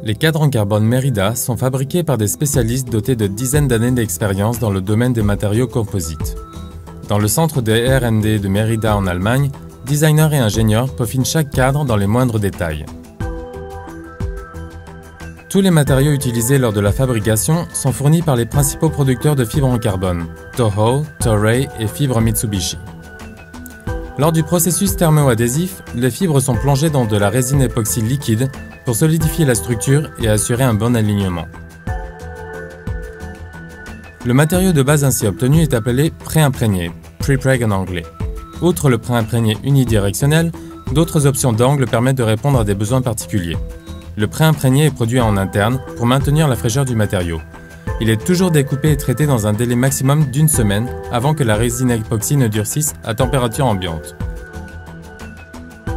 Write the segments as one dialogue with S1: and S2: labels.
S1: Les cadres en carbone Merida sont fabriqués par des spécialistes dotés de dizaines d'années d'expérience dans le domaine des matériaux composites. Dans le centre de R&D de Merida en Allemagne, designers et ingénieurs peaufinent chaque cadre dans les moindres détails. Tous les matériaux utilisés lors de la fabrication sont fournis par les principaux producteurs de fibres en carbone, Toho, Toray et Fibres Mitsubishi. Lors du processus thermo-adhésif, les fibres sont plongées dans de la résine époxy liquide pour solidifier la structure et assurer un bon alignement. Le matériau de base ainsi obtenu est appelé pré-imprégné, pre-preg en anglais. Outre le pré-imprégné unidirectionnel, d'autres options d'angle permettent de répondre à des besoins particuliers. Le pré-imprégné est produit en interne pour maintenir la fraîcheur du matériau. Il est toujours découpé et traité dans un délai maximum d'1 semaine avant que la résine époxy ne durcisse à température ambiante.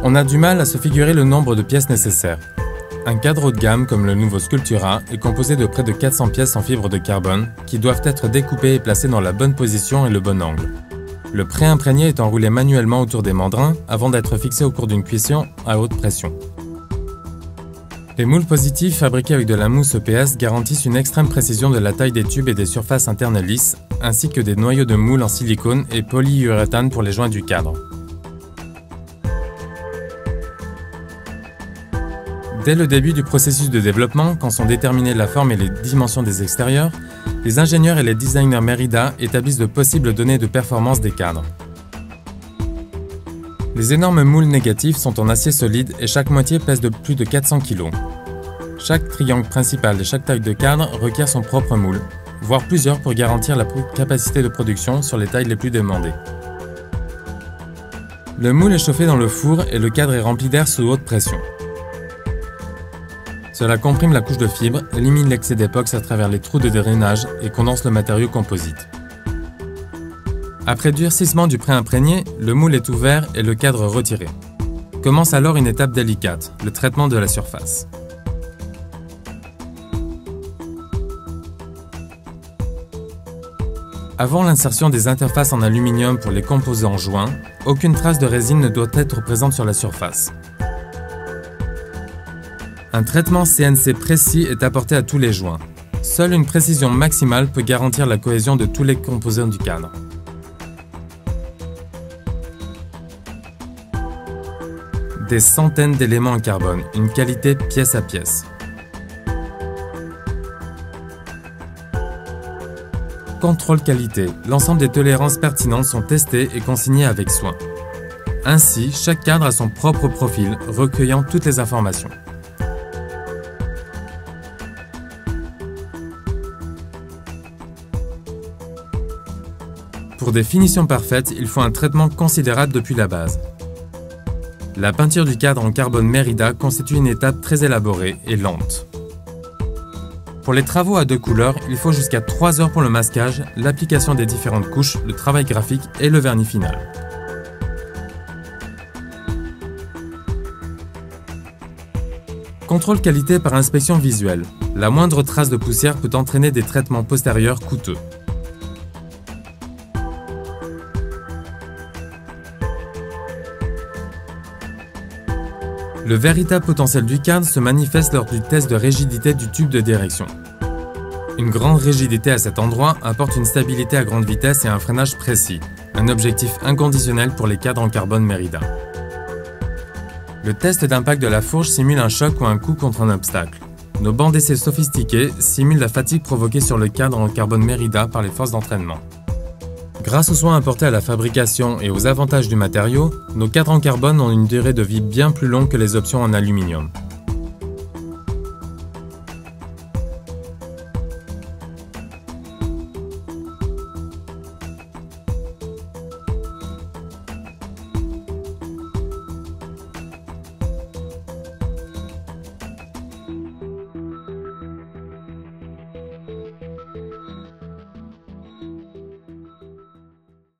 S1: On a du mal à se figurer le nombre de pièces nécessaires. Un cadre haut de gamme comme le nouveau Sculptura est composé de près de 400 pièces en fibre de carbone qui doivent être découpées et placées dans la bonne position et le bon angle. Le pré-imprégné est enroulé manuellement autour des mandrins avant d'être fixé au cours d'une cuisson à haute pression. Les moules positifs fabriqués avec de la mousse EPS garantissent une extrême précision de la taille des tubes et des surfaces internes lisses, ainsi que des noyaux de moules en silicone et polyuréthane pour les joints du cadre. Dès le début du processus de développement, quand sont déterminées la forme et les dimensions des extérieurs, les ingénieurs et les designers Merida établissent de possibles données de performance des cadres. Les énormes moules négatifs sont en acier solide et chaque moitié pèse de plus de 400 kg. Chaque triangle principal et chaque taille de cadre requiert son propre moule, voire plusieurs pour garantir la capacité de production sur les tailles les plus demandées. Le moule est chauffé dans le four et le cadre est rempli d'air sous haute pression. Cela comprime la couche de fibres, élimine l'excès d'épox à travers les trous de drainage et condense le matériau composite. Après durcissement du pré-imprégné, le moule est ouvert et le cadre retiré. Commence alors une étape délicate, le traitement de la surface. Avant l'insertion des interfaces en aluminium pour les composants joints, aucune trace de résine ne doit être présente sur la surface. Un traitement CNC précis est apporté à tous les joints. Seule une précision maximale peut garantir la cohésion de tous les composants du cadre. Des centaines d'éléments en carbone, une qualité pièce à pièce. Contrôle qualité. L'ensemble des tolérances pertinentes sont testées et consignées avec soin. Ainsi, chaque cadre a son propre profil, recueillant toutes les informations. Pour des finitions parfaites, il faut un traitement considérable depuis la base. La peinture du cadre en carbone Merida constitue une étape très élaborée et lente. Pour les travaux à 2 couleurs, il faut jusqu'à 3 heures pour le masquage, l'application des différentes couches, le travail graphique et le vernis final. Contrôle qualité par inspection visuelle. La moindre trace de poussière peut entraîner des traitements postérieurs coûteux. Le véritable potentiel du cadre se manifeste lors du test de rigidité du tube de direction. Une grande rigidité à cet endroit apporte une stabilité à grande vitesse et un freinage précis, un objectif inconditionnel pour les cadres en carbone Merida. Le test d'impact de la fourche simule un choc ou un coup contre un obstacle. Nos bancs d'essai sophistiqués simulent la fatigue provoquée sur le cadre en carbone Merida par les forces d'entraînement. Grâce aux soins apportés à la fabrication et aux avantages du matériau, nos cadres en carbone ont une durée de vie bien plus longue que les options en aluminium.